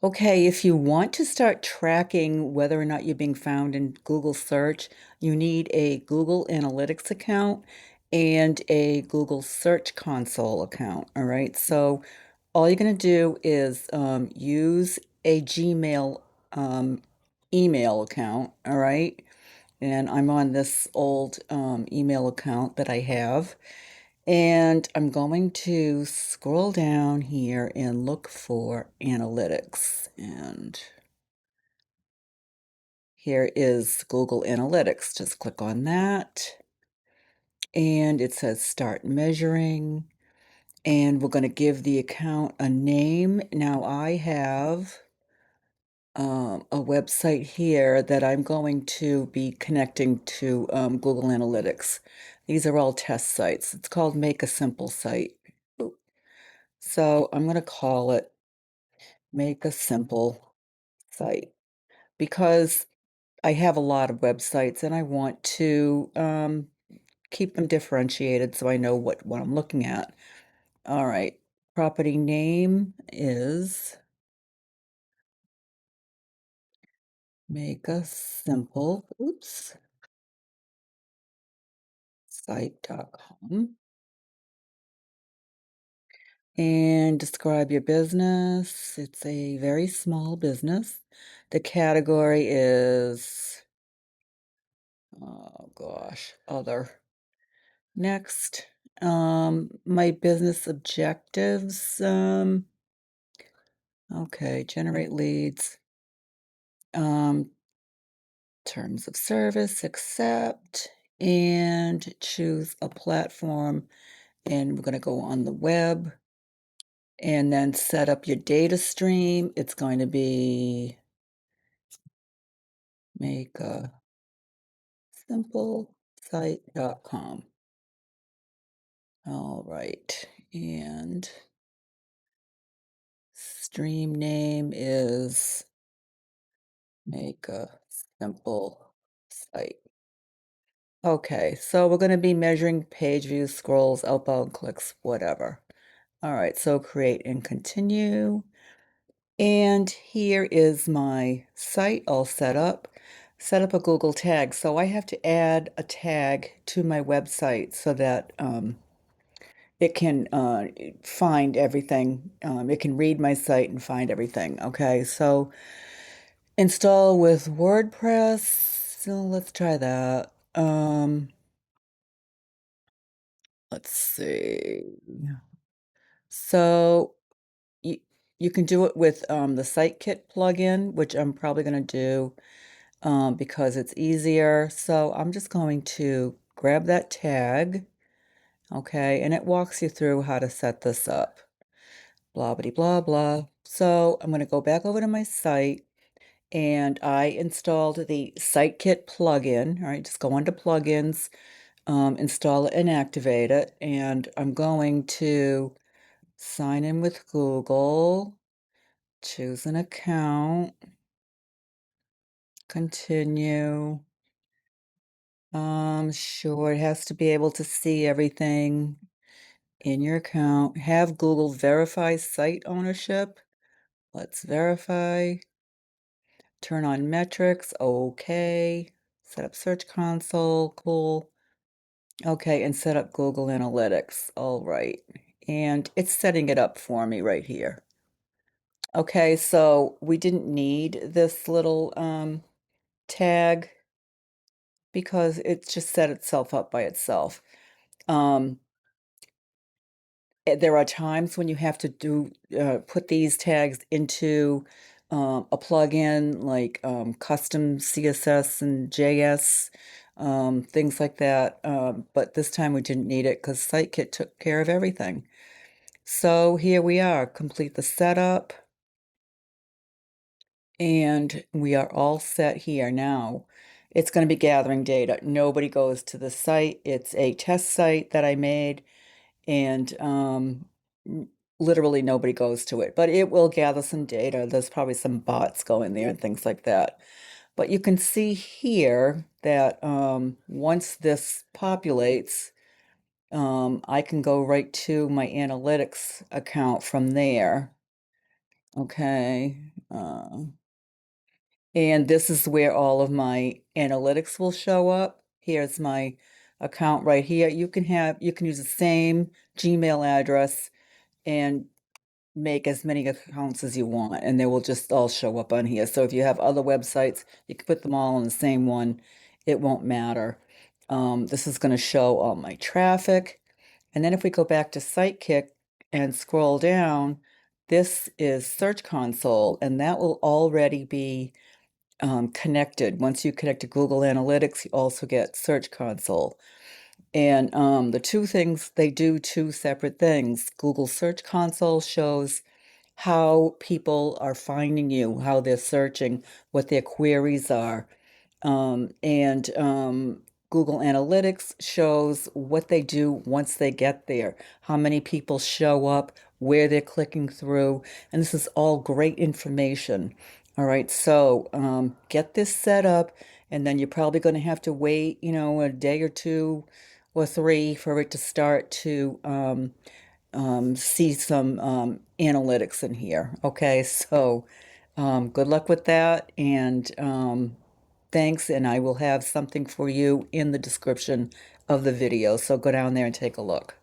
Okay, if you want to start tracking whether or not you're being found in Google search, you need a Google Analytics account and a Google Search Console account. All right, so all you're going to do is use a Gmail um, email account. All right, and I'm on this old email account that I have. And I'm going to scroll down here and look for analytics. And here is Google Analytics. Just click on that. And it says start measuring. And we're going to give the account a name. Now I have a website here that I'm going to be connecting to Google Analytics. These are all test sites. It's called Make a Simple Site. Oop. So I'm going to call it Make a Simple Site because I have a lot of websites and I want to keep them differentiated so I know what I'm looking at. All right. Property name is Make a Simple, oops, site.com. And describe your business. It's a very small business. The category is, oh gosh, other. Next, my business objectives. Okay, generate leads. Um, terms of service, accept, and choose a platform. And we're going to go on the web and then set up your data stream. It's going to be make a simple site.com. All right. And stream name is make a simple site. Okay, so we're going to be measuring page views, scrolls, outbound clicks, whatever. All right, so create and continue. And here is my site all set up. Set up a Google tag. So I have to add a tag to my website so that it can find everything. It can read my site and find everything. Okay, so install with WordPress. So let's try that. Let's see. So you you can do it with the SiteKit plugin, which I'm probably going to do because it's easier. So I'm just going to grab that tag, okay, and it walks you through how to set this up. Blah, blah, blah, blah. So I'm going to go back over to my site and I installed the SiteKit plugin. All right, just go into plugins, install it and activate it. And I'm going to sign in with Google, choose an account, continue. Sure, it has to be able to see everything in your account. Have Google verify site ownership. Let's verify. Turn on metrics. Okay. Set up Search Console. Cool. Okay, and set up Google Analytics. All right. And it's setting it up for me right here. Okay, so we didn't need this little tag because it just set itself up by itself. Um, there are times when you have to do put these tags into a plugin like custom CSS and JS, things like that. But this time we didn't need it because SiteKit took care of everything. So here we are, complete the setup, and we are all set here now. It's going to be gathering data. Nobody goes to the site. It's a test site that I made and literally nobody goes to it, but it will gather some data. There's probably some bots going there and things like that. But you can see here that once this populates, I can go right to my analytics account from there. Okay. And this is where all of my analytics will show up. Here's my account right here. You can use the same Gmail address and make as many accounts as you want, and they will just all show up on here. So if you have other websites, you can put them all on the same one. It won't matter. This is going to show all my traffic. And then if we go back to Sidekick and scroll down, this is Search Console, and that will already be connected. Once you connect to Google Analytics, you also get Search Console. And the two things, they do two separate things. Google Search Console shows how people are finding you, how they're searching, what their queries are. And Google Analytics shows what they do once they get there, how many people show up, where they're clicking through, and this is all great information. All right, so get this set up, and then you're probably going to have to wait, a day or two or three for it to start to see some analytics in here. Okay, so good luck with that, and thanks, and I will have something for you in the description of the video. So go down there and take a look.